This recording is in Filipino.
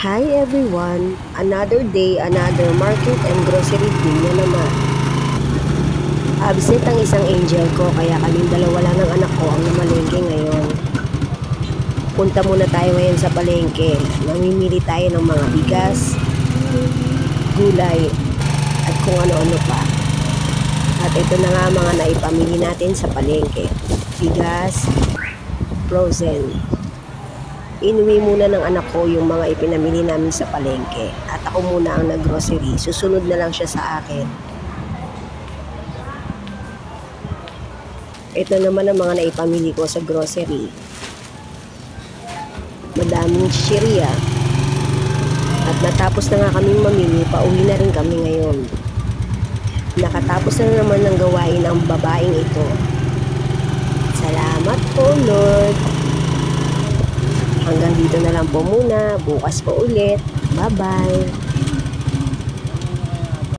Hi everyone! Another day, another market and grocery day na naman. Absent ang isang angel ko kaya kaming dalawa lang ng anak ko ang namalengke ngayon. Punta muna tayo ngayon sa palengke. Namimili tayo ng mga bigas, gulay, at kung ano-ano pa. At ito na nga mga naipamili natin sa palengke. Bigas, frozen. Inuwi muna ng anak ko yung mga ipinamili namin sa palengke at ako muna ang nag-grocery. Susunod na lang siya sa akin. Ito naman ang mga naipamili ko sa grocery. Madaming chichirya. At natapos na nga kaming mamili, pauwi na rin kami ngayon. Nakatapos na naman ng gawain ang babaeng ito. Salamat po, Lord! Hanggang dito na lang po muna. Bukas po ulit. Bye-bye!